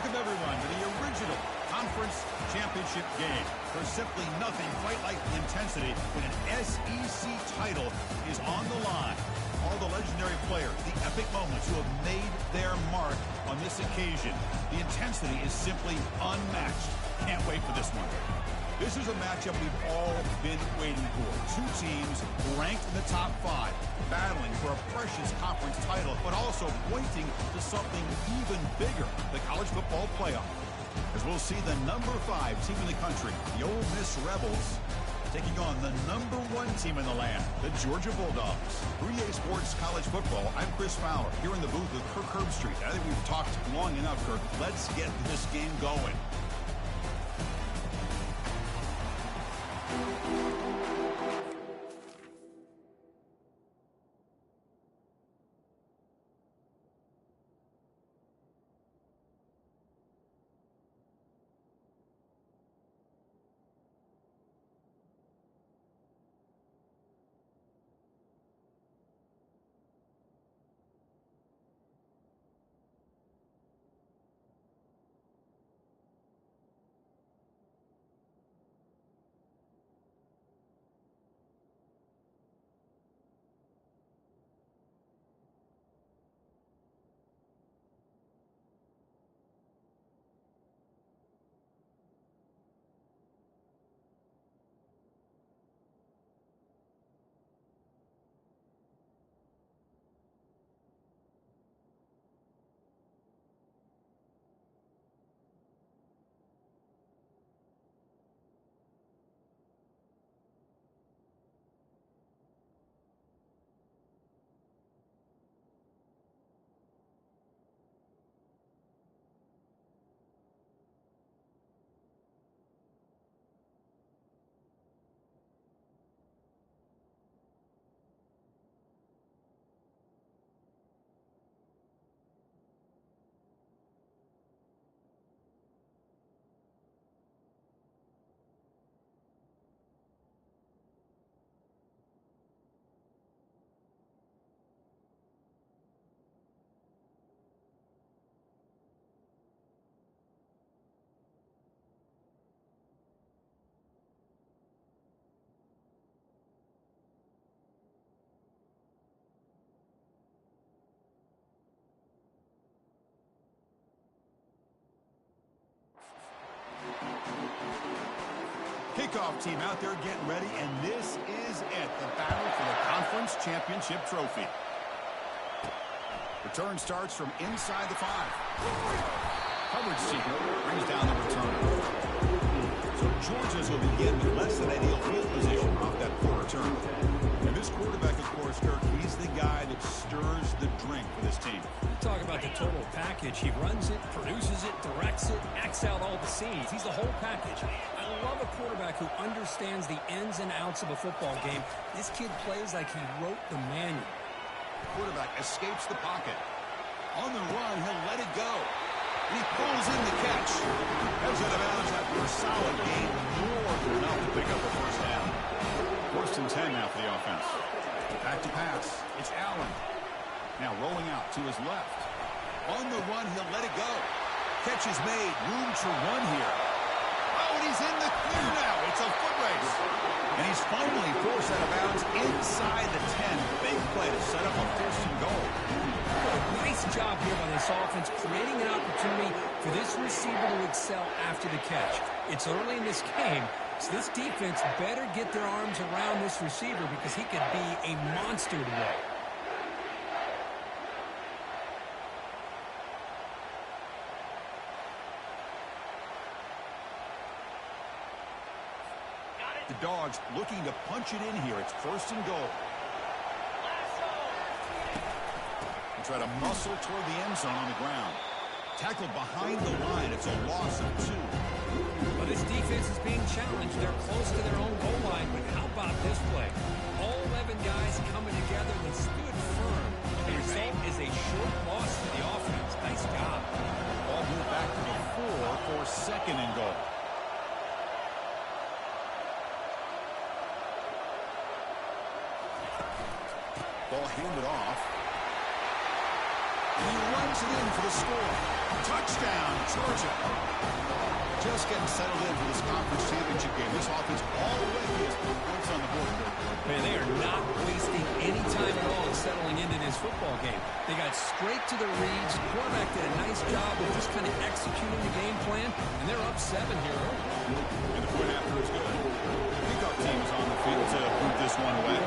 Welcome, everyone, to the original conference championship game. There's simply nothing quite like the intensity when an SEC title is on the line. All the legendary players, the epic moments who have made their mark on this occasion. The intensity is simply unmatched. Can't wait for this one. This is a matchup we've all been waiting for. Two teams ranked in the top 5, battling for a precious conference title, but also pointing to something even bigger, the college football playoff. As we'll see the number 5 team in the country, the Ole Miss Rebels, taking on the number 1 team in the land, the Georgia Bulldogs. 3A Sports College Football, I'm Chris Fowler, here in the booth with Kirk Herbstreit. I think we've talked long enough, Kirk. Let's get this game going. Kickoff team out there getting ready, and this is it, the battle for the conference championship trophy. Return starts from inside the 5. Coverage team brings down the return. So Georgia's will begin with less than ideal field position off that poor return. And this quarterback, of course, Kirk, he's the guy that stirs the drink for this team. You talk about the total package. He runs it, produces it, directs it, acts out all the scenes. He's the whole package. I love a quarterback who understands the ins and outs of a football game. This kid plays like he wrote the manual. Quarterback escapes the pocket. On the run, he'll let it go. And he pulls in the catch. Heads out of bounds after a solid gain. More than enough to pick up the first down. 1st and 10 now for the offense. Back to pass. It's Allen. Now rolling out to his left. On the run, he'll let it go. Catch is made. Room to run here. Oh, and he's in the clear now. It's a foot race. And he's finally forced out of bounds inside the 10. Big play to set up a 1st and goal. Nice job here by this offense, creating an opportunity for this receiver to excel after the catch. It's early in this game, so this defense better get their arms around this receiver because he could be a monster today. The Dogs looking to punch it in here. It's 1st and goal. Try to muscle toward the end zone on the ground. Tackled behind the line. It's a loss of 2. Well, this defense is being challenged. They're close to their own goal line, but how about this play? All 11 guys coming together and stood firm. The result is a short loss for the offense. Nice job. Ball moved back to the 4 for 2nd and goal. Ball handed off. And he runs it in for the score. Touchdown, Georgia. Just getting settled in for this conference championship game. This offense already has put points on the board. Man, they are not wasting any time at all settling into this football game. They got straight to the reads. The quarterback did a nice job of just kind of executing the game plan, and they're up 7 here early. And the point after is good. I think our team is on the field to move this one away.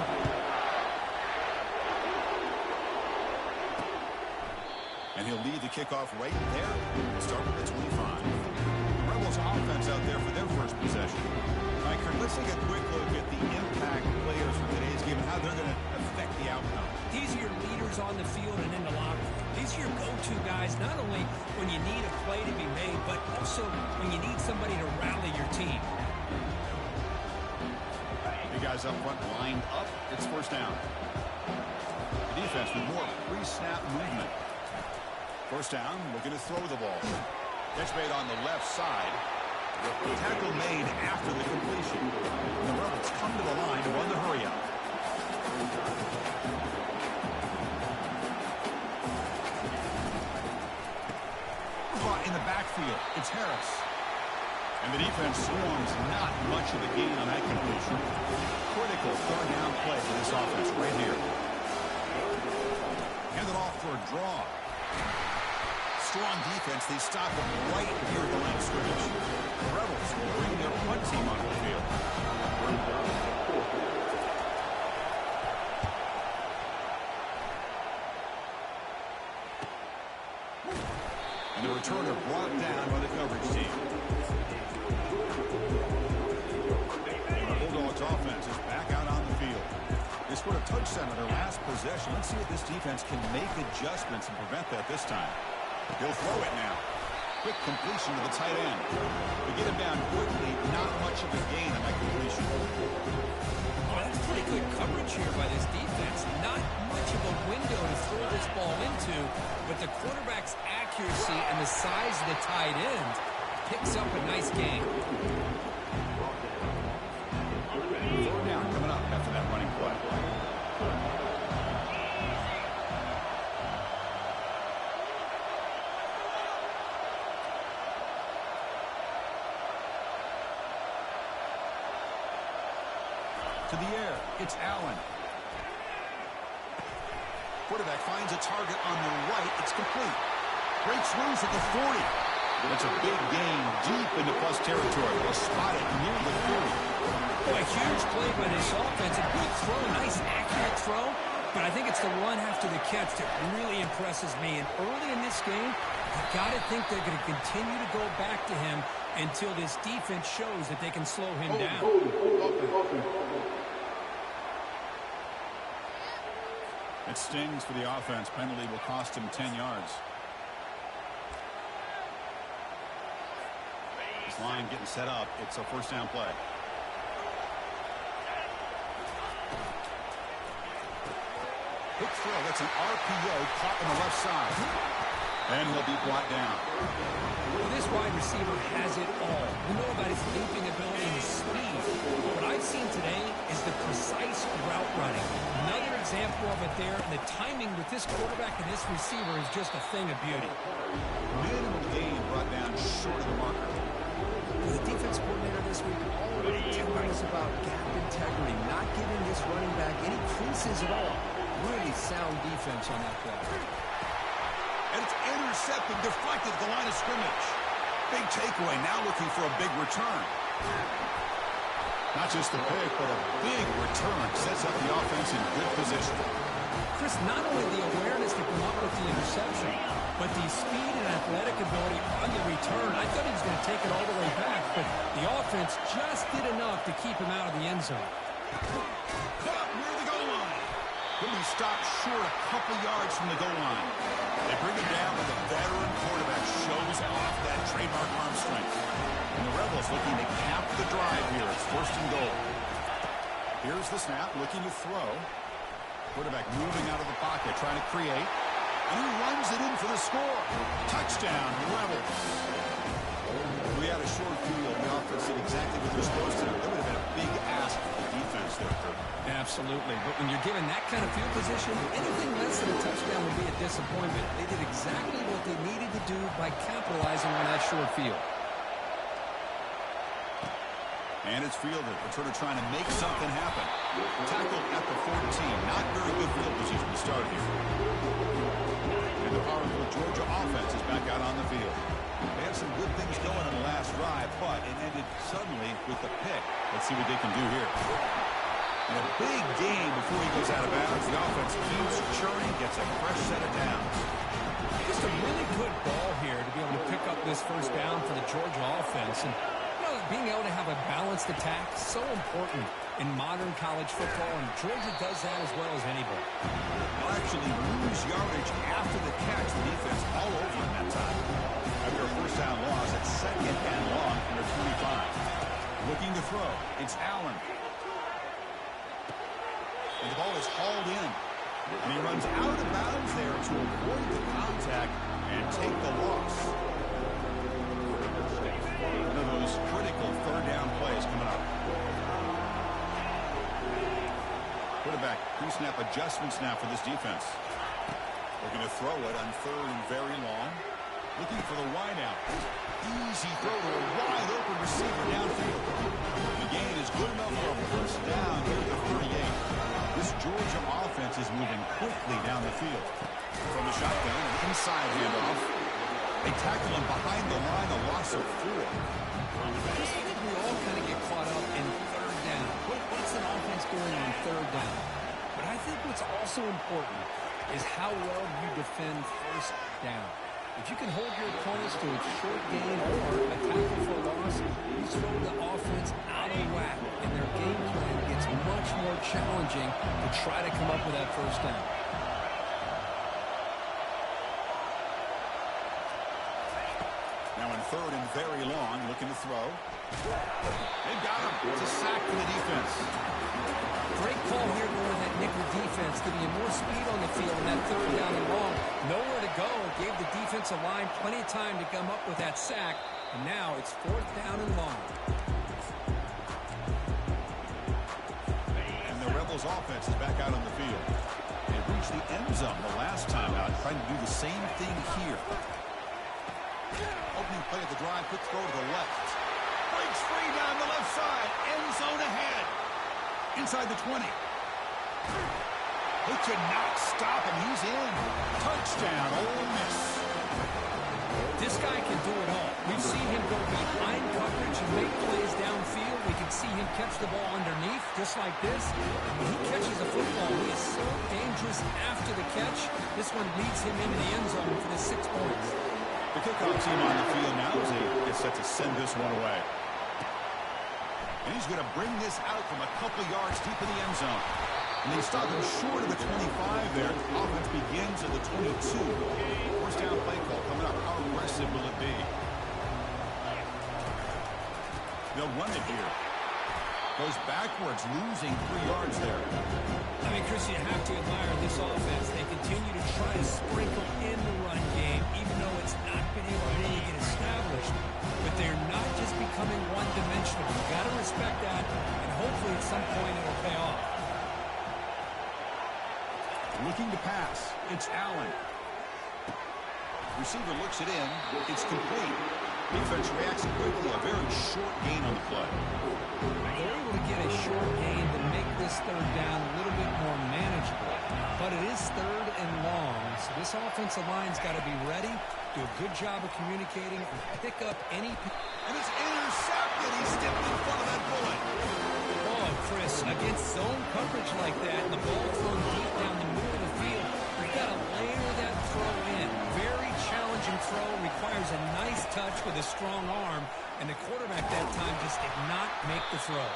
And he'll lead the kickoff right there. Start with the 25. Rebels offense out there for their first possession. All right, Kurt, let's take a quick look at the impact players for today's game and how they're going to affect the outcome. These are your leaders on the field and in the locker room. These are your go-to guys, not only when you need a play to be made, but also when you need somebody to rally your team. You guys up front lined up. It's first down. The defense with more pre-snap movement. First down, looking to throw the ball. Catch made on the left side. The tackle made after the completion. And the Rebels come to the line to run the hurry up. Caught in the backfield. It's Harris. And the defense swarms not much of a gain on that completion. Critical third down play for this offense right here. Hand it off for a draw. Strong defense. They stop him right near the line of scrimmage. The Rebels will bring their punt team onto the field. And the returner brought down by the coverage team. The Bulldogs offense is back out on the field. They scored a touchdown on their last possession. Let's see if this defense can make adjustments and prevent that this time. He'll throw it now. Quick completion to the tight end. We get him down quickly. Not much of a gain on that completion. Oh, that's pretty good coverage here by this defense. Not much of a window to throw this ball into, but the quarterback's accuracy and the size of the tight end picks up a nice gain. Third down coming up after that running play. To the air, it's Allen. Quarterback finds a target on the right. It's complete. Breaks loose at the 40. That's a big gain deep into plus territory. They'll spot it near the 40. Boy, huge play by this offense. A good throw, nice accurate throw. But I think it's the run after the catch that really impresses me. And early in this game, you got to think they're going to continue to go back to him until this defense shows that they can slow him down. It stings for the offense. Penalty will cost him 10 yards. This line getting set up. It's a first down play. Quick throw. That's an RPO caught on the left side. And he'll be brought down. Well, this wide receiver has it all. We know about his leaping ability and his speed. What I've seen today is the precise route running. Another example of it there, and the timing with this quarterback and this receiver is just a thing of beauty. Minimal gain brought down short of the marker. The defense coordinator this week already telling us about gap integrity, not giving this running back any creases at all. Really sound defense on that play. And it's intercepted, deflected at the line of scrimmage. Big takeaway, now looking for a big return. Not just a pick, but a big return. Sets up the offense in good position. Chris, not only the awareness to come up with the interception, but the speed and athletic ability on the return. I thought he was going to take it all the way back, but the offense just did enough to keep him out of the end zone. Caught near the goal line. He'll be stopped short a couple yards from the goal line. They bring him down, but the veteran quarterback shows off that trademark arm strength. And the Rebels looking to cap the drive here. It's first and goal. Here's the snap, looking to throw. Quarterback moving out of the pocket, trying to create. And he runs it in for the score. Touchdown, Rebels. We had a short field. The offense did exactly what they're supposed to do. That would have been a big ask for the defense there, Kurt. Absolutely. But when you're given that kind of field position, anything less than a touchdown would be a disappointment. They did exactly what they needed to do by capitalizing on that short field. And it's fielded. Returner trying to make something happen. Tackled at the 14. Not very good field position to start here. And the powerful Georgia offense is back out on the field. They had some good things going on the last drive, but it ended suddenly with the pick. Let's see what they can do here. And a big game before he goes out of bounds. The offense keeps churning, gets a fresh set of downs. Just a really good ball here to be able to pick up this first down for the Georgia offense. And being able to have a balanced attack is so important in modern college football, and Georgia does that as well as anybody. They'll actually lose yardage after the catch. The defense all over in that time. After a first down loss at second and long under 25. Looking to throw. It's Allen. And the ball is hauled in. And he runs out of bounds there to avoid the contact and take the loss. One of those critical third down plays coming up. Quarterback pre-snap adjustments now for this defense. Looking to throw it on third and very long. Looking for the wide out. Easy throw to a wide open receiver downfield. The gain is good enough for a first down here at the 38. This Georgia offense is moving quickly down the field. From the shotgun, an inside handoff. They tackle him behind the line, a loss of 4. I just think we all kind of get caught up in third down. What's an offense doing on third down? But I think what's also important is how well you defend first down. If you can hold your opponents to a short gain or a tackle for a loss, you throw the offense out of whack, and their game plan gets much more challenging to try to come up with that first down. Now in third and very long, looking to throw. They've got him. It's a sack for the defense. Great call here going with that nickel defense, giving you more speed on the field in that third down and long. Nowhere to go. Gave the defensive line plenty of time to come up with that sack. And now it's fourth down and long. And the Rebels offense is back out on the field. They reached the end zone the last time out, trying to do the same thing here. Opening play of the drive, quick throw to the left. Breaks free down the left side. End zone ahead. Inside the 20. They could not stop him. He's in. Touchdown, Ole Miss. This guy can do it all. We've seen him go behind coverage and make plays downfield. We can see him catch the ball underneath, just like this. And when he catches a football, he is so dangerous after the catch. This one leads him into the end zone for the 6 points. The kickoff team on the field now as they get set to send this one away. And he's going to bring this out from a couple yards deep in the end zone. And they stop him short of the 25 there. Offense begins at the 22. First down play call coming up. How aggressive will it be? They'll run it here. Goes backwards, losing 3 yards there. I mean, Chris, you have to admire this offense. They continue to try to sprinkle in the run game, even though it's not been able to really get established. But they're not just becoming one-dimensional. You've got to respect that, and hopefully at some point it'll pay off. Looking to pass. It's Allen. Receiver looks it in. It's complete. Defense reacts quickly. A very short gain on the play. They're able to get a short gain to make this third down a little bit more manageable. But it is third and long, so this offensive line's got to be ready, do a good job of communicating, and pick up any... And it's intercepted. He stepped in front of that bullet. Oh, Chris, against zone coverage like that, and the ball thrown deep down the middle of the field, you've got to layer that throw in. Very challenging throw, requires a nice touch with a strong arm, and the quarterback that time just did not make the throw.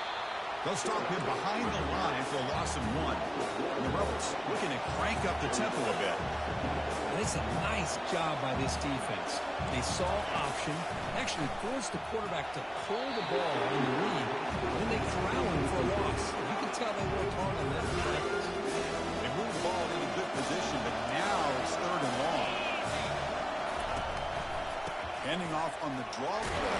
They'll stop him behind the line for a loss of 1. And the Rebels looking to crank up the tempo a bit. And it's a nice job by this defense. They saw option, actually forced the quarterback to pull the ball in the lead, and then they corral him for a loss. You can tell they worked hard on that defense. They moved the ball into good position, but now it's third and long. Handing off on the draw play.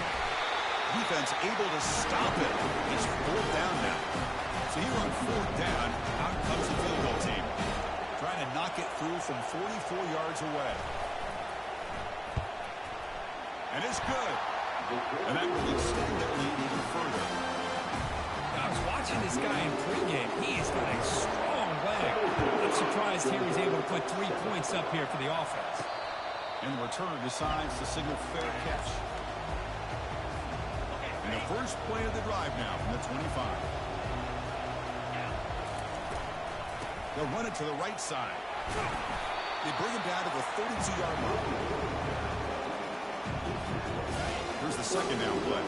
defense able to stop it. It's 4th down now. So here on 4th down, out comes the field goal team. Trying to knock it through from 44 yards away. And it's good. And that will extend that lead even further. I was watching this guy in pregame. He's got a strong leg. I'm surprised here he's able to put 3 points up here for the offense. And the returner decides to signal fair catch. And the first play of the drive now from the 25. They'll run it to the right side. They bring him down to the 32-yard line. Here's the second down play.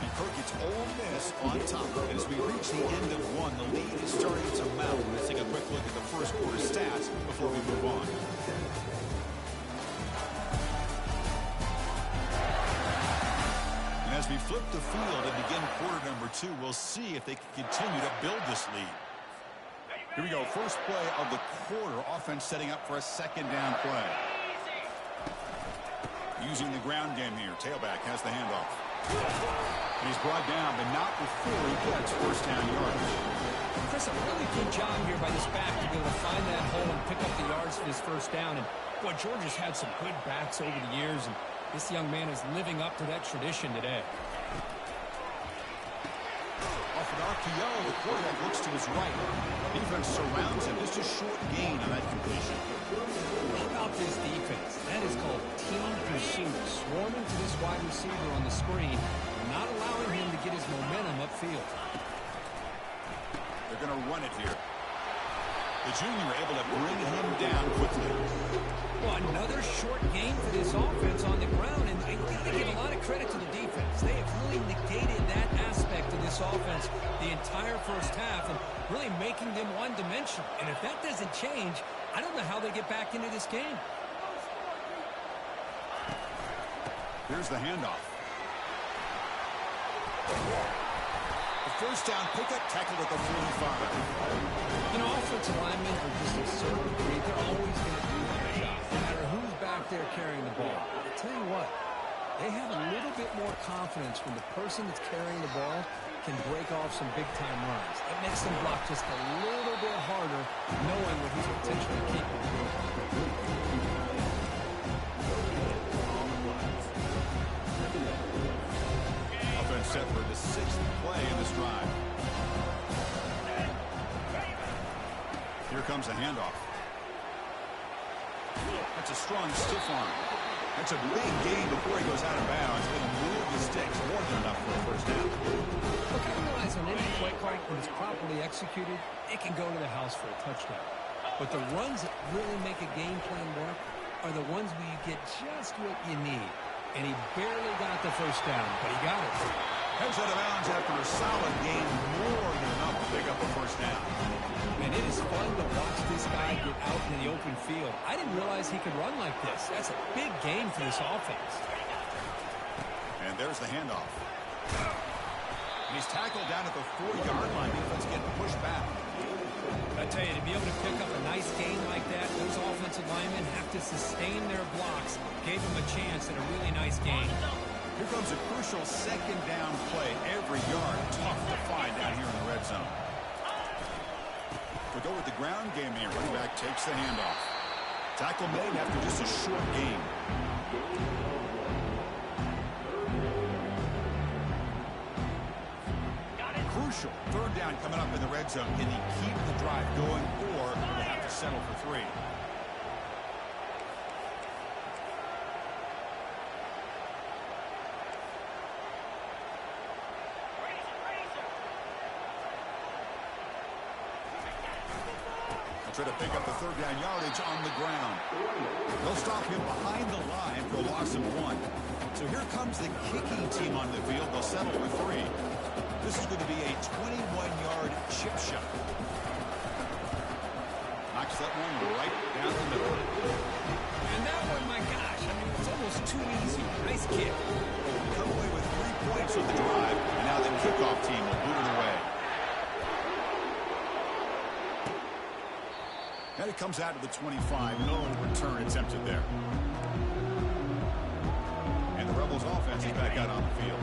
And Kirk gets Ole Miss on top. And as we reach the end of one, the lead is starting to mount. Let's take a quick look at the first quarter stats before we move on. As we flip the field and begin quarter number 2, we'll see if they can continue to build this lead. Here we go. First play of the quarter. Offense setting up for a second down play. Using the ground game here. Tailback has the handoff. And he's brought down, but not before he gets first down yardage. Chris, a really good job here by this back to be able to find that hole and pick up the yards for this first down. And boy, Georgia's had some good backs over the years, and this young man is living up to that tradition today. Off an RPO, the quarterback looks to his right. Defense surrounds him. Just a short gain on that completion. How about this defense? That is called team pursuit. Swarming to this wide receiver on the screen, not allowing him to get his momentum upfield. They're going to run it here. The junior able to bring him down quickly. Well, another short game for this offense on the ground, and I got to give a lot of credit to the defense. They have really negated that aspect of this offense the entire first half and really making them one-dimensional. And if that doesn't change, I don't know how they get back into this game. Here's the handoff. The first down pickup, tackled at the 45. You know, offensive linemen are just a certain breed. They're always going to do their job, no matter who's back there carrying the ball. I'll tell you what, they have a little bit more confidence when the person that's carrying the ball can break off some big-time runs. It makes them block just a little bit harder, knowing what he's potentially capable of doing. Offense set for the 6th play in this drive. Here comes a handoff. That's a strong stiff arm. That's a big gain before he goes out of bounds. Going to move the sticks more than enough for a first down. Look, I realize on any play call, when it's properly executed, it can go to the house for a touchdown. But the runs that really make a game plan work are the ones where you get just what you need. And he barely got the first down, but he got it. Heads out of bounds after a solid gain, more than enough to pick up a first down. And it is fun to watch this guy get out in the open field. I didn't realize he could run like this. That's a big game for this offense. And there's the handoff. And he's tackled down at the 40-yard line. Defense getting pushed back. I tell you, to be able to pick up a nice gain like that, those offensive linemen have to sustain their blocks. Gave him a chance at a really nice gain. Here comes a crucial second down play. Every yard tough to find down here in the red zone. We'll go with the ground game here. Running back takes the handoff. Tackle made after just a short gain. Crucial. Third down coming up in the red zone. Can he keep the drive going, or will they have to settle for 3? Try to pick up the third down yardage on the ground. They'll stop him behind the line for a loss of 1. So here comes the kicking team on the field. They'll settle for 3. This is going to be a 21-yard chip shot. Knocks that one right down the middle. And that one, my gosh, I mean, it's almost too easy. Nice kick. Come away with 3 points on the drive, and now the kickoff team will boot it away. And it comes out to the 25. No return attempted there. And the Rebels offense is back out on the field.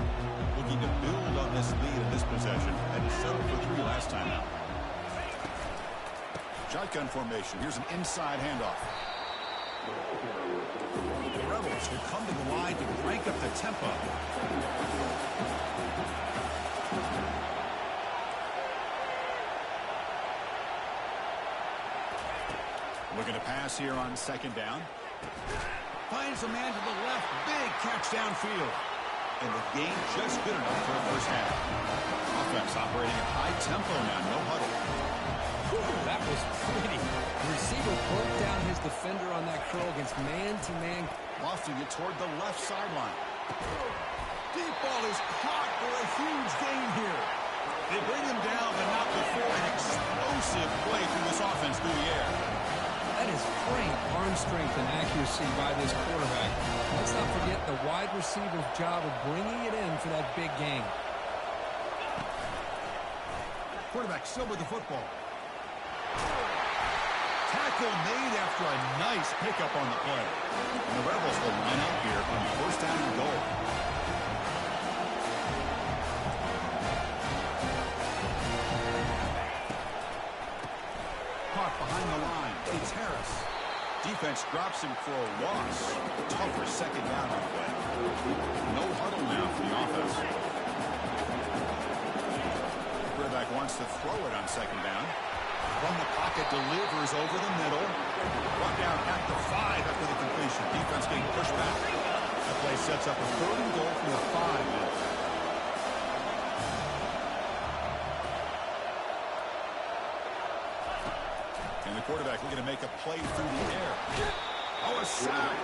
Looking to build on this lead in this possession. Had to settle for 3 last time out. Shotgun formation. Here's an inside handoff. The Rebels will come to the line to crank up the tempo. Looking to pass here on second down. Finds a man to the left. Big catch downfield. And the game just good enough for a first half. Offense operating at high tempo now. No huddle. Whew, that was pretty. The receiver broke down his defender on that curl against man-to-man. Lofting it toward the left sideline. Deep ball is caught for a huge gain here. They bring him down, but not before an explosive play through this offense through the air. That is great arm strength and accuracy by this quarterback. Let's not forget the wide receiver's job of bringing it in for that big gain. Quarterback still with the football. Tackle made after a nice pickup on the play. And the Rebels will line up here on first down and goal. Caught behind the line. It's Harris. Defense drops him for a loss. Tougher second down on the play. No huddle now for the offense. Quarterback wants to throw it on second down. From the pocket, delivers over the middle. Brought down at the 5 after the completion. Defense getting pushed back. That play sets up a 3rd and goal from the 5 now. And the quarterback looking to make a play through the air. Oh, a sack.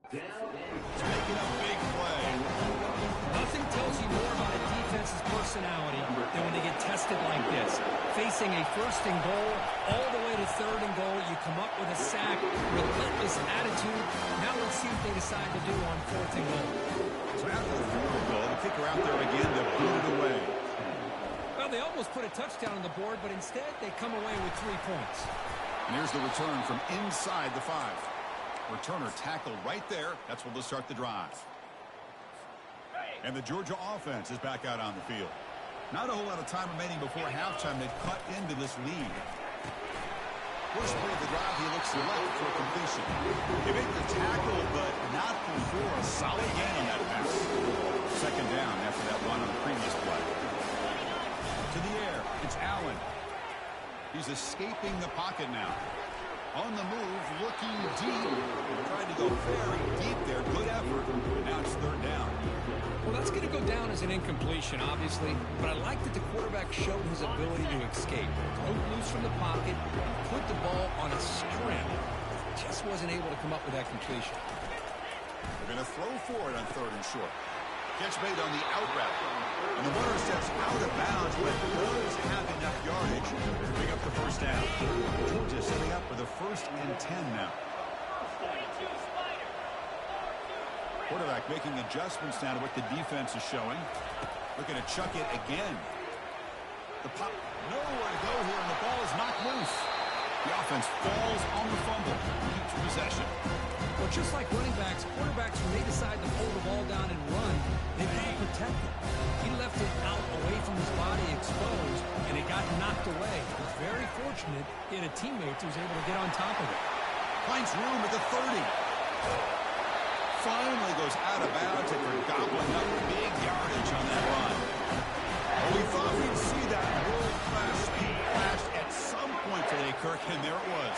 Making a big play. Nothing tells you more about a defense's personality than when they get tested like this. Facing a 1st and goal, all the way to 3rd and goal, you come up with a sack, relentless attitude. Now let's see what they decide to do on 4th and goal. So after the field goal, the kicker out there again to boot it away. Well, they almost put a touchdown on the board, but instead they come away with 3 points. And here's the return from inside the 5. Returner tackled right there. That's what will start the drive. And the Georgia offense is back out on the field. Not a whole lot of time remaining before halftime. They've cut into this lead. First play of the drive, he looks left for completion. They make the tackle, but not before a solid gain on that pass. Second down after that run on the previous play. To the air, it's Allen. He's escaping the pocket now. On the move, looking deep. Trying to go very deep there. Good effort. And now it's 3rd down. Well, that's going to go down as an incompletion, obviously. But I like that the quarterback showed his ability to escape. Broke loose from the pocket, put the ball on a string. Just wasn't able to come up with that completion. They're going to throw for it on 3rd and short. Catch made on the out route. And the runner steps out of bounds, but does have enough yardage to bring up the first down. Georgia setting up for the 1st and 10 now. Quarterback making adjustments now to what the defense is showing. Looking to chuck it again. The pop, nowhere to go here, and the ball is knocked loose. The offense falls on the fumble. Keeps possession. Well, just like running backs, quarterbacks, when they decide to pull the ball down and run, they've got to protect it. He left it out away from his body exposed, and it got knocked away. He was very fortunate he had a teammate who was able to get on top of it. Finds room at the 30. Finally goes out of bounds after gobbling up big yardage on that run. Well, we thought we'd see that world-class speed flash at some point today, Kirk, and there it was.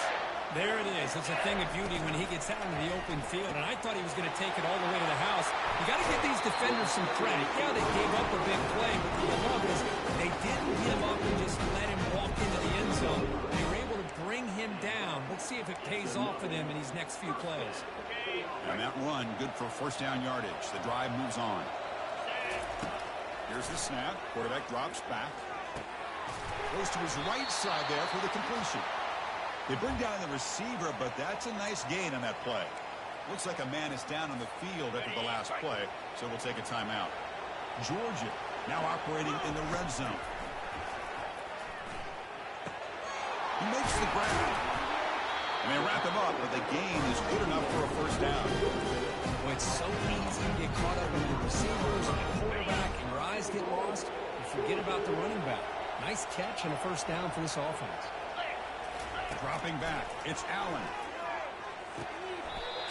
There it is. It's a thing of beauty when he gets out into the open field, and I thought he was going to take it all the way to the house. You got to give these defenders some credit. Yeah, they gave up a big play, but what I love is they didn't give up and just let him walk into the end zone. They were able to bring him down. Let's see if it pays off for them in these next few plays. And that run, good for first down yardage. The drive moves on. Here's the snap. Quarterback drops back. Goes to his right side there for the completion. They bring down the receiver, but that's a nice gain on that play. Looks like a man is down on the field after the last play, so we'll take a timeout. Georgia now operating in the red zone. He makes the grab. And they wrap him up, but the gain is good enough for a first down. Well, it's so easy to get caught up in the receivers and the quarterback, and your eyes get lost. You forget about the running back. Nice catch and a first down for this offense. Dropping back, it's Allen.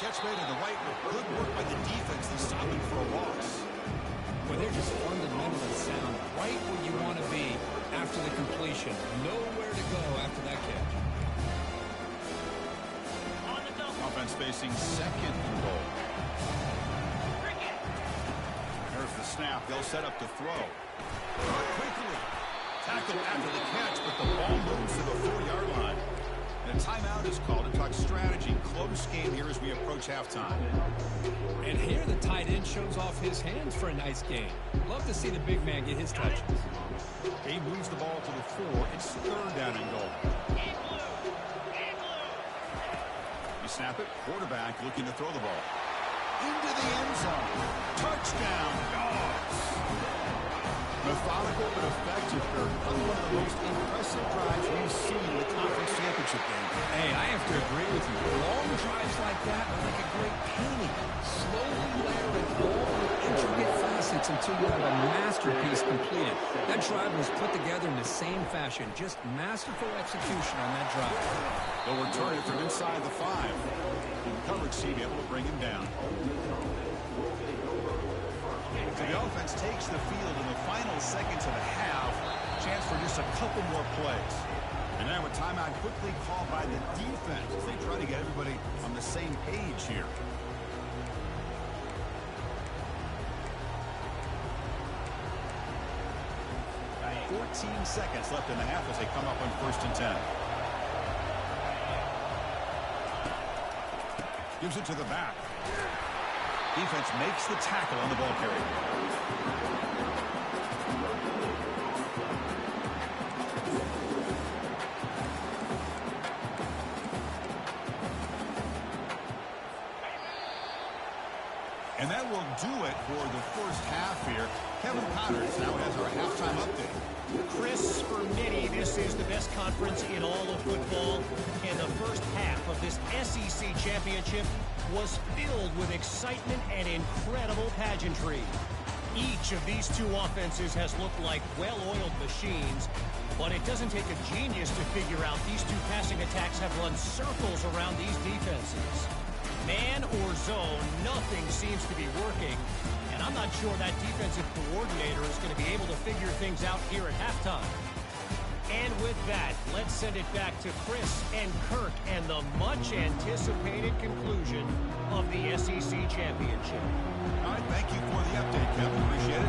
Catch made to the right, but good work by the defense. They stop him for a loss. Well, they're just fundamentally sound. Right where you want to be after the completion. Nowhere to go after that catch. Offense facing second and goal. There's the snap. They'll set up to throw. Quickly. Tackle after the catch, but the ball moves to the 4-yard line. And a timeout is called to talk strategy. Close game here as we approach halftime. And here the tight end shows off his hands for a nice gain. Love to see the big man get his touches. He moves the ball to the 4. It's third down and goal. You snap it. Quarterback looking to throw the ball. Into the end zone. Touchdown, Dogs. Methodical but effective, Kirk. Probably one of the most impressive drives we've seen in the conference championship game. Hey, I have to agree with you. Long drives like that are like a great painting. Slowly layering all the intricate facets until you have a masterpiece completed. That drive was put together in the same fashion. Just masterful execution on that drive. They'll return it from inside the 5. The coverage team able to bring him down. So the offense takes the field in the final seconds of the half. Chance for just a couple more plays. And now a timeout quickly called by the defense as they try to get everybody on the same page here. Right. 14 seconds left in the half as they come up on 1st and 10. Gives it to the back. Defense makes the tackle on the ball carrier. And that will do it for the first half here. Kevin Connors now has our halftime update. Chris, for many, this is the best conference in all of football. And the first half of this SEC championship was filled with excitement and incredible pageantry. Each of these two offenses has looked like well-oiled machines, but it doesn't take a genius to figure out these two passing attacks have run circles around these defenses. Man or zone, nothing seems to be working, and I'm not sure that defensive coordinator is going to be able to figure things out here at halftime. And with that, let's send it back to Chris and Kirk and the much-anticipated conclusion of the SEC Championship. All right, thank you for the update, Kevin. Appreciate it.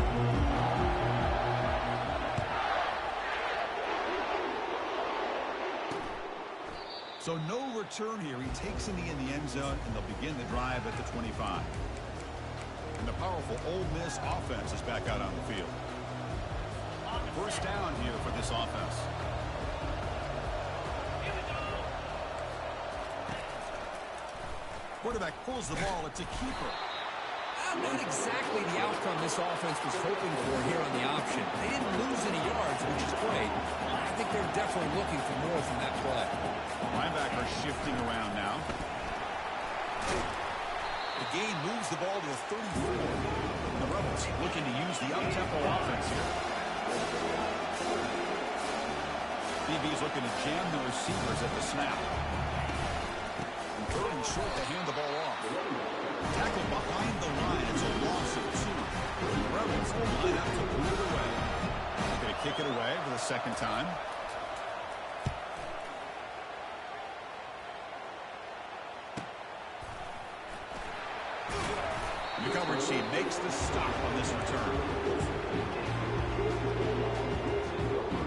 So no return here. He takes it in the end zone, and they'll begin the drive at the 25. And the powerful Ole Miss offense is back out on the field. First down here for this offense. Quarterback pulls the ball. It's a keeper. Not exactly the outcome this offense was hoping for here on the option. They didn't lose any yards, which is great. I think they're definitely looking for more from that play. Linebacker shifting around now. The gain moves the ball to the 34. The Rebels looking to use the up-tempo offense here. DB's looking to jam the receivers at the snap. And third and short to hand the ball off. Tackle behind the line. It's a loss of 2. The Rebels will line up to put it away. They're going to kick it away for the second time. The coverage team makes the stop on this return.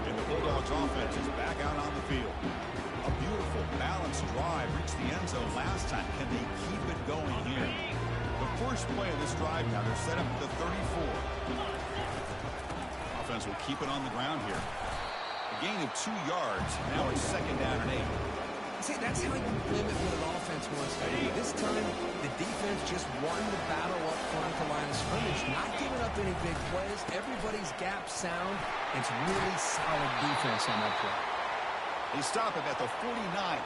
And the Bulldogs offense is back out on the field. A beautiful, balanced drive reached the end zone last time. Can they keep it going here? The first play of this drive now, they're set up at the 34. Offense will keep it on the ground here. A gain of 2 yards. Now it's second down and 8. See, that's how you limit what an offense wants to do. This time, the defense just won the battle up front at the line of scrimmage, not giving up any big plays. Everybody's gap sound. It's really solid defense on that play. They stop it at the 49,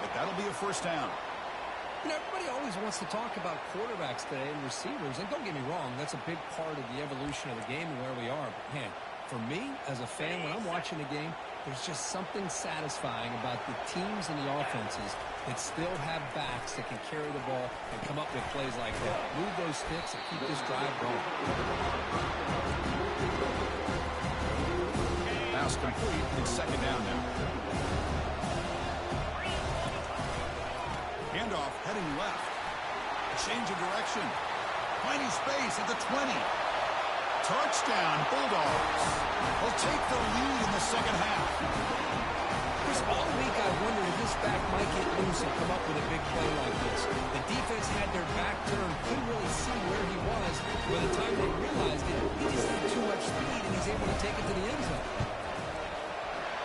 but that'll be a first down. You know, everybody always wants to talk about quarterbacks today and receivers, and don't get me wrong, that's a big part of the evolution of the game and where we are. But, man, for me, as a fan, when I'm watching the game, there's just something satisfying about the teams and the offenses that still have backs that can carry the ball and come up with plays like that. Move those sticks and keep this drive going. Pass complete. It's second down now. Handoff heading left. A change of direction. Finding space at the 20. Touchdown, Bulldogs. They'll take the lead in the second half. Chris, all week I wondered if this back might get loose and come up with a big play like this. The defense had their back turned, couldn't really see where he was. By the time they realized it, he just had too much speed, and he's able to take it to the end zone.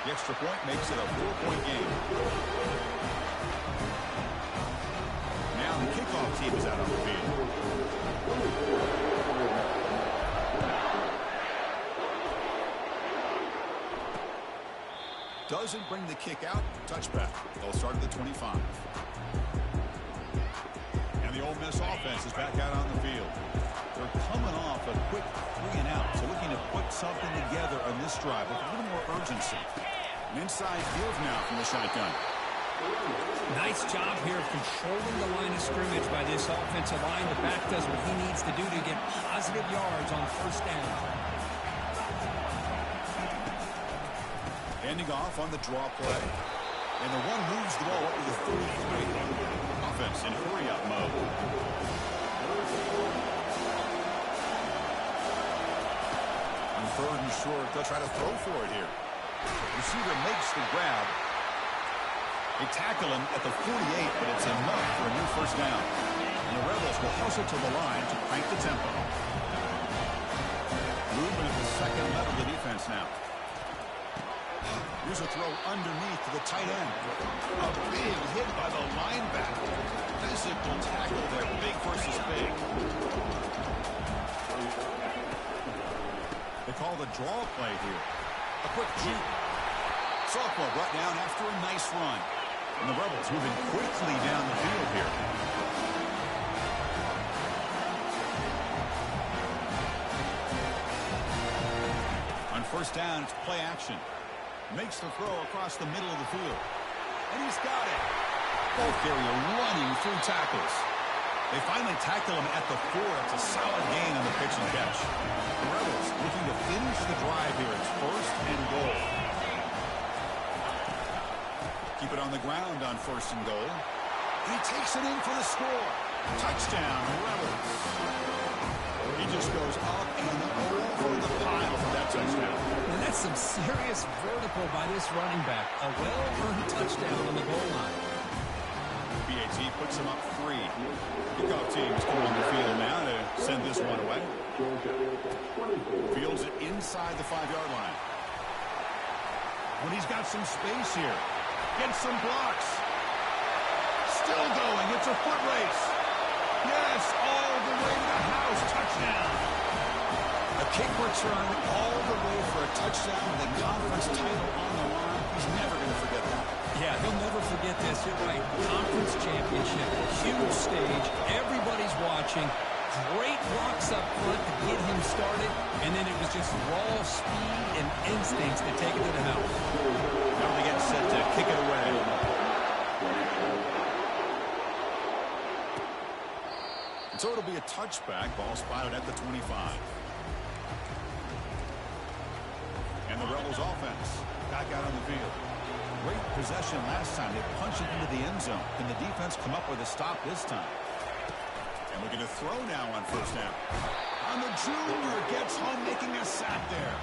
The extra point makes it a 4-point game. Now the kickoff team is out on the field. Doesn't bring the kick out. Touchback. They'll start at the 25. And the Ole Miss offense is back out on the field. They're coming off a quick 3 and out, so looking to put something together on this drive with a little more urgency. An inside field now from the shotgun. Nice job here of controlling the line of scrimmage by this offensive line. The back does what he needs to do to get positive yards on first down. Handing off on the draw play. And the one moves the ball up to the 33. Offense in hurry-up mode. On third and short, they'll try to throw for it here. Receiver makes the grab. They tackle him at the 48, but it's enough for a new first down. And the Rebels will hustle to the line to crank the tempo. Movement at the second level of the defense now. Here's a throw underneath to the tight end. A big hit by the linebacker. Physical tackle there, big versus big. They call the draw play here. A quick juke. Sophomore brought down after a nice run. And the Rebels moving quickly down the field here. On first down, it's play action. Makes the throw across the middle of the field. And he's got it. Both area running through tackles. They finally tackle him at the 4. It's a solid gain on the pitch and catch. The Rebels looking to finish the drive here. It's first and goal. Keep it on the ground on first and goal. He takes it in for the score. Touchdown, Rebels. He just goes up and over the pile for that touchdown. And that's some serious vertical by this running back. A well-earned touchdown on the goal line. BAT puts him up 3. Kickoff team is going on the field now to send this one away. Fields it inside the 5-yard line. When he's got some space here. Gets some blocks. Still going. It's a foot race. Yes, all the way to the house. Touchdown. A kick return all the way for a touchdown with a conference title on the line. He's never going to forget that. Yeah, he'll never forget this. You're right. Conference championship. Huge stage. Everybody's watching. Great blocks up front to get him started. And then it was just raw speed and instincts to take it to the house. Now they get set to kick it away. so it'll be a touchback. Ball spotted at the 25. And the Rebels offense back out on the field. Great possession last time. They punched it into the end zone. Can the defense come up with a stop this time? And we're going to throw now on first down. And the junior gets home, making a sack there.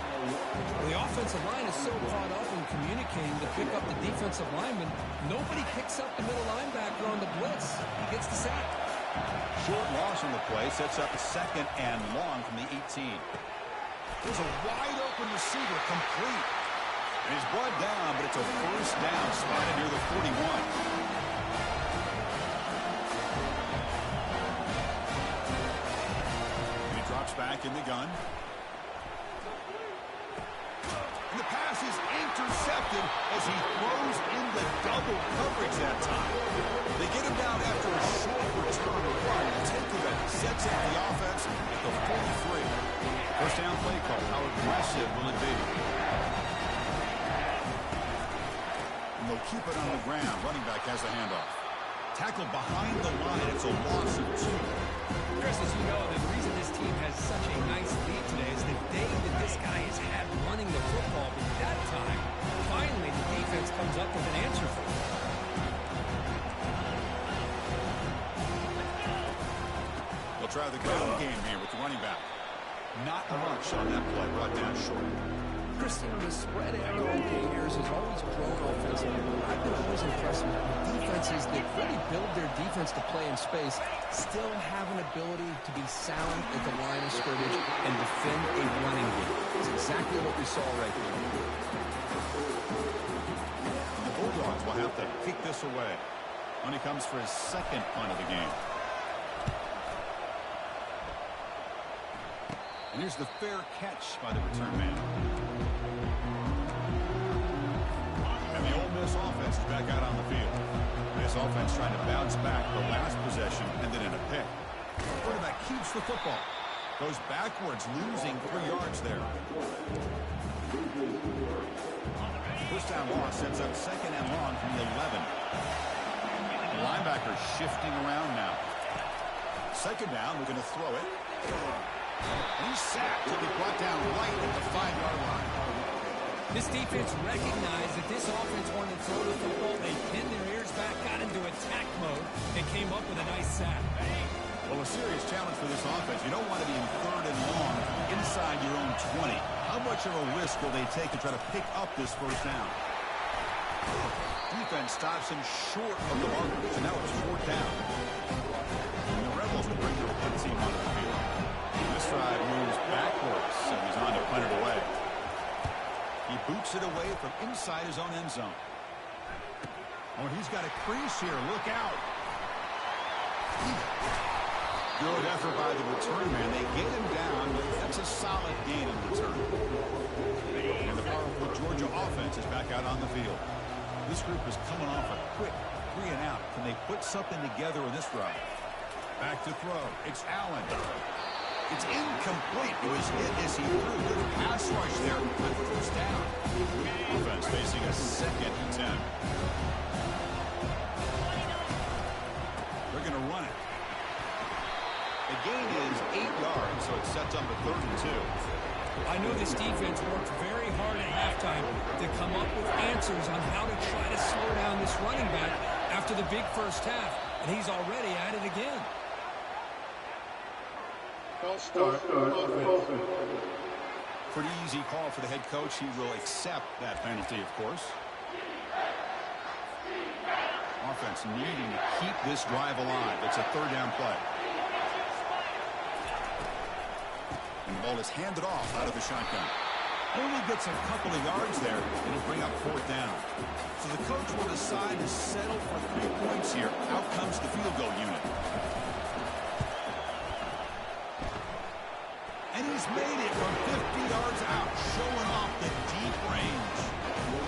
The offensive line is so caught up in communicating to pick up the defensive lineman. Nobody picks up the middle linebacker on the blitz. He gets the sack. Short loss on the play. Sets up a 2nd and long from the 18. There's a wide open receiver, complete. And he's brought down, but it's a first down, spotted near the 41. Back in the gun. And the pass is intercepted as he throws in the double coverage that time. They get him down after a short return run. Tinkerman sets up the offense at the 43. First down play call. How aggressive will it be? And they'll keep it on the ground. Running back has the handoff. Tackled behind the line. It's a loss of 2. Chris, as you know, the reason this team has such a nice lead today is the day that this guy has had running the football. But that time, finally, the defense comes up with an answer for him. They'll try the ground game here with the running back. Not much on that play, brought down short. Christian, the spread after all years has always grown offensively. I've been always impressed with defenses that really build their defense to play in space, still have an ability to be sound at the line of scrimmage and defend a running game. It's exactly what we saw right there. The Bulldogs will have to kick this away when he comes for his 2nd punt of the game. And here's the fair catch by the return man. And the Ole Miss offense is back out on the field. This offense trying to bounce back the last possession and then in a pick. Quarterback keeps the football. Goes backwards, losing 3 yards there. First down loss sets up 2nd and long from the 11. The linebacker shifting around now. 2nd down, we're going to throw it. He's sacked. He'll be brought down right at the 5-yard line. This defense recognized that this offense wanted to throw the football. They pinned their ears back, got into attack mode, and came up with a nice sack. Well, a serious challenge for this offense. You don't want to be in 3rd and long inside your own 20. How much of a risk will they take to try to pick up this first down? Defense stops him short of the marker, so now it's 4th down. And the Rebels will bring their punt team onto the field. This drive moves backwards, and he's on to punt it away. He boots it away from inside his own end zone. Oh, he's got a crease here. Look out. Good effort by the return man. They get him down, but that's a solid gain in return. And the powerful Georgia offense is back out on the field. This group is coming off a quick 3 and out. Can they put something together in this drive? Back to throw. It's Allen. It's incomplete. It was hit as he threw. Good pass rush there on first down. Offense facing a 2nd and 10. They're going to run it. The gain is 8 yards, so it sets up a 3rd and 2. I know this defense worked very hard at halftime to come up with answers on how to try to slow down this running back after the big first half, and he's already at it again. Pretty easy call for the head coach. He will accept that penalty, of course. Offense needing to keep this drive alive. It's a 3rd down play. And the ball is handed off out of the shotgun. Only gets a couple of yards there, and it'll bring up 4th down. So the coach will decide to settle for 3 points here. Out comes the field goal unit. And he's made it from 50 yards out, showing off the deep range.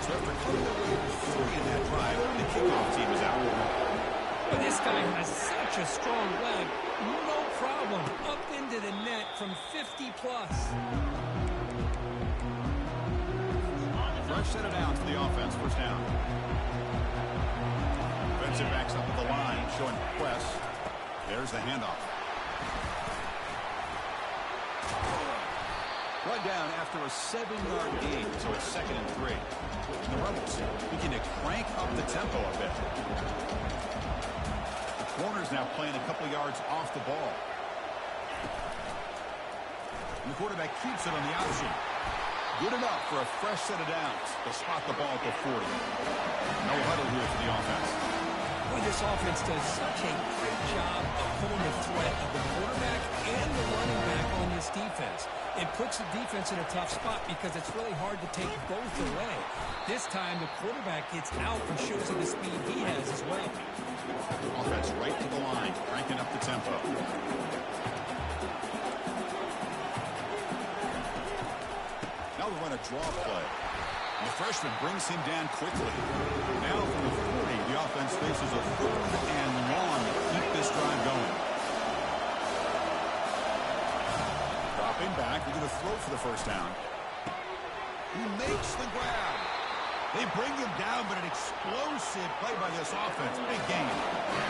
So after coming away with 3 in that drive, the kickoff team is out. But this guy has such a strong leg. No problem. Up into the net from 50 plus. Fresh set it down to the offense. First down. Defensive backs up at the line, showing press. There's the handoff. Run down after a 7-yard gain, so it's 2nd and 3. The Rebels begin to crank up the tempo a bit. The corner's now playing a couple yards off the ball. And the quarterback keeps it on the option. Good enough for a fresh set of downs to spot the ball at the 40. No huddle here for the offense. Boy, this offense does such a great job of putting the threat of the quarterback and the running back on this defense. It puts the defense in a tough spot because it's really hard to take both away. This time, the quarterback gets out and shows you the speed he has as well. Offense right to the line, cranking up the tempo. Now we run a draw play. And the freshman brings him down quickly. Now from the 40, the offense faces a 3rd and long to keep this drive going. Dropping back, we're going to throw for the first down. He makes the grab. They bring him down, but an explosive play by this offense. Big game.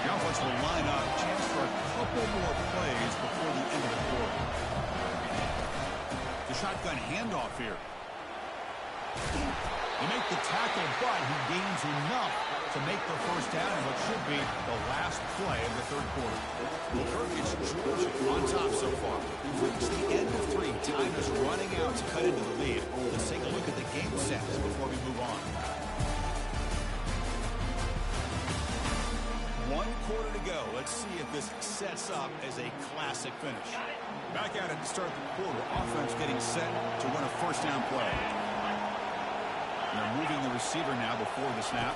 The offense will line up. Chance for a couple more plays before the end of the quarter. The shotgun handoff here. They make the tackle, but he gains enough to make the first down in what should be the last play of the 3rd quarter. Well, Perkins, Georgia on top so far. We've reached the end of 3. Time is running out to cut into the lead. Let's take a look at the game sets before we move on. 1 quarter to go. Let's see if this sets up as a classic finish. Back at it to start the quarter. Offense getting set to run a first down play. And they're moving the receiver now before the snap.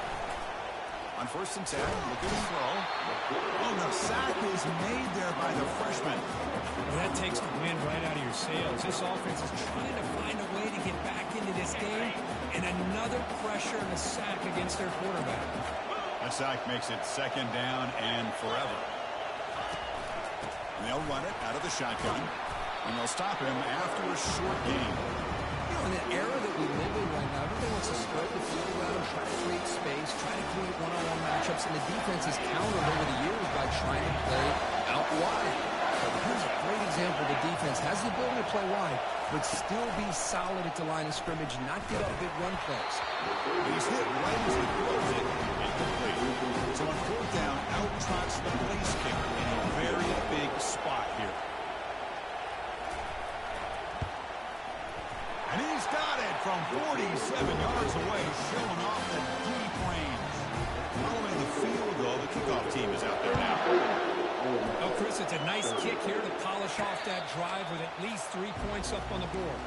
On 1st and 10, looking to throw. Oh, the sack is made there by the freshman. Well, that takes the wind right out of your sails. This offense is trying to find a way to get back into this game, and another pressure and a sack against their quarterback. That sack makes it 2nd down and forever. And they'll run it out of the shotgun, and they'll stop him after a short gain. In the era that we live in right now, everybody wants to spread the field around, try to create space, try to create one-on-one matchups, and the defense has countered over the years by trying to play out wide. So here's a great example. The defense has the ability to play wide, but still be solid at the line of scrimmage, not give up big run plays. He's hit right as he throws it, incomplete. So on 4th down, out trots the place kicker in a very big spot here. And he's got it from 47 yards away, showing off the deep range. Following the field goal, the kickoff team is out there now. Oh, Chris, it's a nice kick here to polish off that drive with at least 3 points up on the board.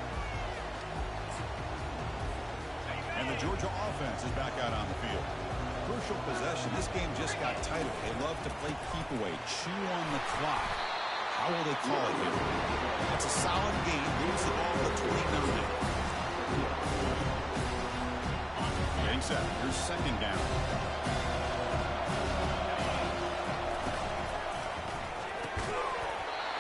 And the Georgia offense is back out on the field. Crucial possession. This game just got tighter. They love to play keep away, chew on the clock. How will they call it here? It's a solid game. Lose the ball at 29. Getting set. Here's 2nd down.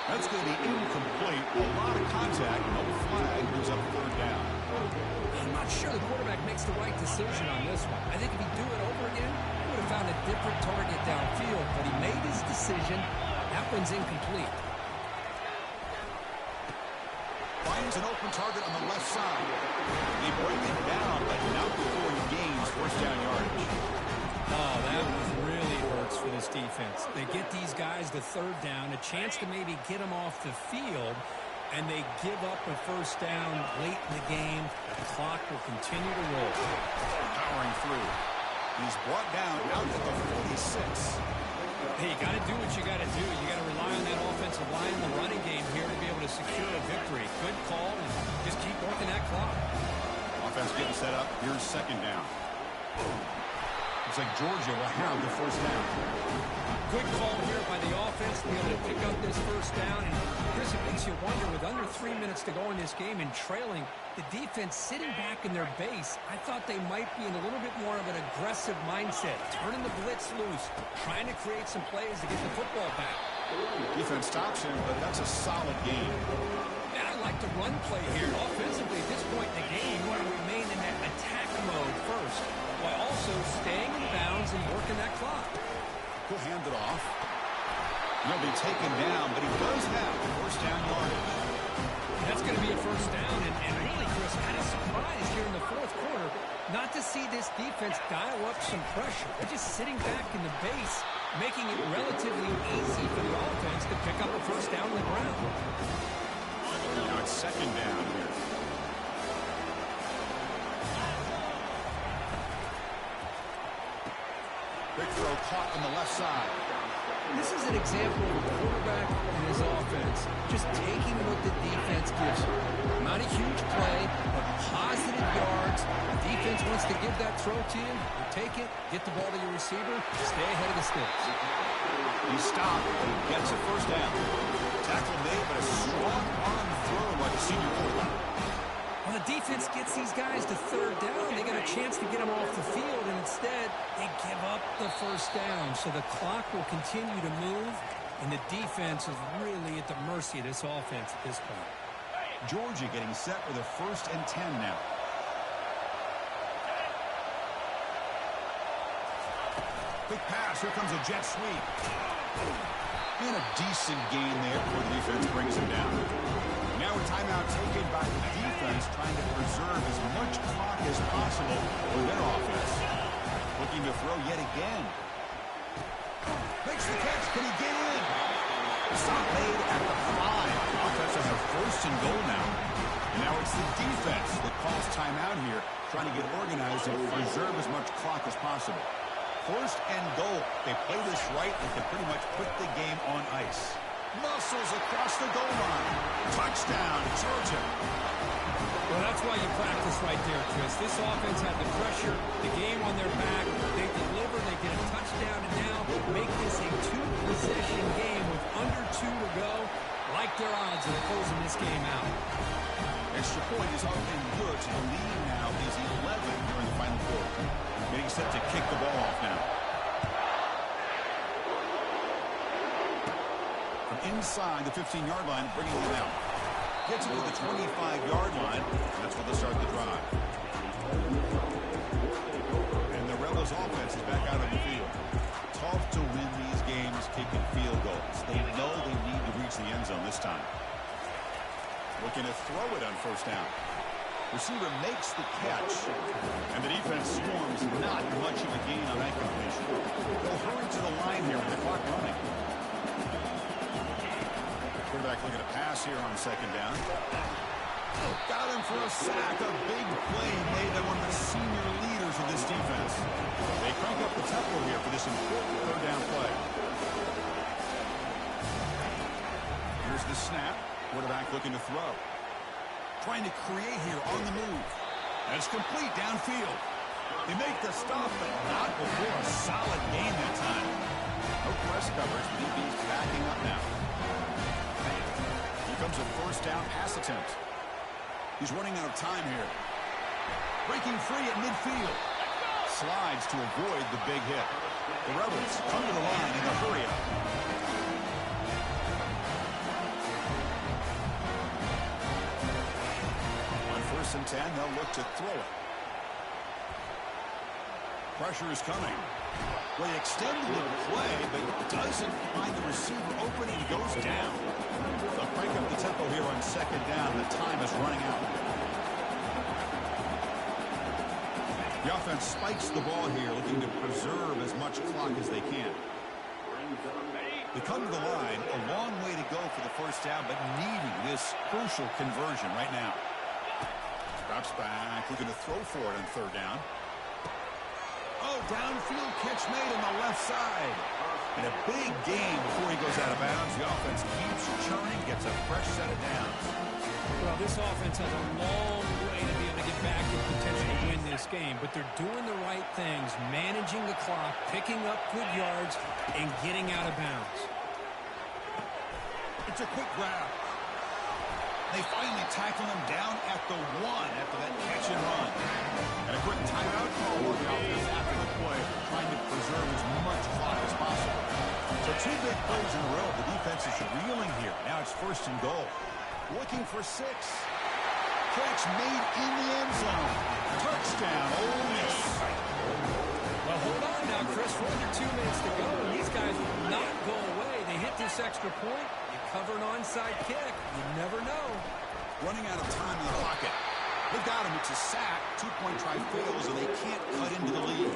That's going to be incomplete. A lot of contact. No flag. Brings up 3rd down. I'm not sure the quarterback makes the right decision on this one. I think if he'd do it over again, he would have found a different target downfield, but he made his decision. That one's incomplete. Finds an open target on the left side. They break it down, but not before he gains 1st down yardage. Oh, that really hurts for this defense. They get these guys the 3rd down, a chance to maybe get them off the field, and they give up a 1st down late in the game. The clock will continue to roll. Powering through. He's brought down out at the 46. Hey, you got to do what you got to do. You got to rely on that offensive line in the running game here to be able to secure a victory. Good call, and just keep working that clock. Offense getting set up. Here's 2nd down. Looks like Georgia will have the 1st down. Good call here by the offense to be able to pick up this 1st down. And Chris, it makes you wonder, with under 3 minutes to go in this game and trailing, the defense sitting back in their base, I thought they might be in a little bit more of an aggressive mindset, turning the blitz loose, trying to create some plays to get the football back. Defense stops him, but that's a solid game. And I like the run play here. Offensively, at this point in the game, you want to remain in that attack mode first, while also staying in bounds and working that clock. He'll hand it off. He'll be taken down, but he does have first down yardage. That's going to be a first down, and really, Chris, kind of surprised here in the fourth quarter not to see this defense dial up some pressure. They're just sitting back in the base, making it relatively easy for the offense to pick up a first down on the ground. Now it's second down here. Big throw caught on the left side. This is an example of a quarterback and his offense just taking what the defense gives him. Not a huge play, but positive yards. The defense wants to give that throw to you. You take it, get the ball to your receiver, stay ahead of the sticks. He stopped, he gets a first down. Tackle made, but a strong arm throw by the senior quarterback. When the defense gets these guys to third down, they get a chance to get them off the field, and instead they give up the first down. So the clock will continue to move, and the defense is really at the mercy of this offense at this point. Georgia getting set with a 1st and 10 now. Big pass, here comes a jet sweep. And a decent gain there before the defense brings him down. Now a timeout taken by the defense, trying to preserve as much clock as possible for their offense. Looking to throw yet again. Makes the catch. Can he get in? Stop made at the 5. Offense has a 1st and goal now. And now it's the defense that calls timeout here, trying to get organized and preserve as much clock as possible. 1st and goal. They play this right, they can pretty much put the game on ice. Muscles across the goal line. Touchdown, Georgia. Well, that's why you practice right there, Chris. This offense had the pressure, the game on their back. They deliver, they get a touchdown, and now make this a 2-possession game with under 2 to go. Like their odds of closing this game out. Extra point is up and good. So the lead now is 11 during the final quarter. Getting set to kick the ball off now. From inside the 15-yard line, bringing it out. Gets it to the 25-yard line, and that's where they'll start the drive. And the Rebels offense is back out on the field. Tough to win these games kicking field goals. They know they need to reach the end zone this time. Looking to throw it on 1st down. Receiver makes the catch, and the defense swarms not much of a gain on that completion. They'll hurry to the line here with the clock running. Quarterback looking to pass here on 2nd down. Got him for a sack. A big play made by one of the senior leaders of this defense. They crank up the tempo here for this important 3rd down play. Here's the snap. Quarterback looking to throw. Trying to create here on the move. That's complete downfield. They make the stop, but not before a solid gain that time. No press coverage. DB's backing up now. Here comes a 1st down pass attempt. He's running out of time here. Breaking free at midfield. Slides to avoid the big hit. The Rebels come to the line in a hurry up. On 1st and 10, they'll look to throw it. Pressure is coming. Well, he extended the play, but doesn't find the receiver open, and he goes down. They'll crank up the tempo here on 2nd down. The time is running out. The offense spikes the ball here, looking to preserve as much clock as they can. They come to the line, a long way to go for the 1st down, but needing this crucial conversion right now. Drops back, looking to throw for it on 3rd down. Oh, downfield catch made on the left side. And a big gain before he goes out of bounds. The offense keeps churning, gets a fresh set of downs. Well, this offense has a long way to be able to get back and potentially win this game, but they're doing the right things, managing the clock, picking up good yards, and getting out of bounds. It's a quick grab. They finally tackle him down at the 1 after that catch and run. And a quick timeout call on the offense after the play, trying to preserve as much clock as possible. So 2 big plays in a row. The defense is reeling here. Now it's 1st and goal. Looking for 6. Catch made in the end zone. Touchdown, Ole Miss. Well, hold on now, Chris. We're under 2 minutes to go, and these guys will not go away. They hit this this extra point, you cover an onside kick. You never know. Running out of time in the pocket. They've got him. It's a sack. 2-point try fails, and they can't cut into the lead.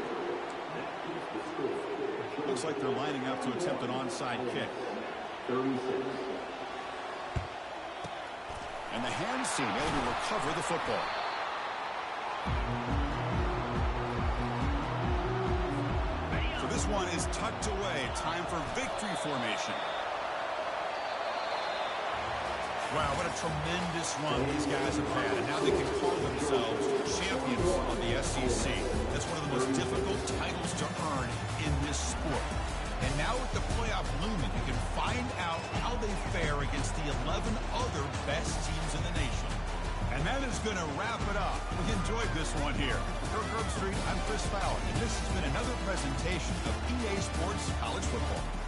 Looks like they're lining up to attempt an onside kick. 36. And the hands seem able to recover the football. So this one is tucked away. Time for victory formation. Wow, what a tremendous run these guys have had. And now they can call themselves champions of the SEC. That's one of the most difficult titles to earn in this sport. And now with the playoff looming, you can find out how they fare against the 11 other best teams in the nation. And that is going to wrap it up. We enjoyed this one here. For Herb Street, I'm Chris Fowler, and this has been another presentation of EA Sports College Football.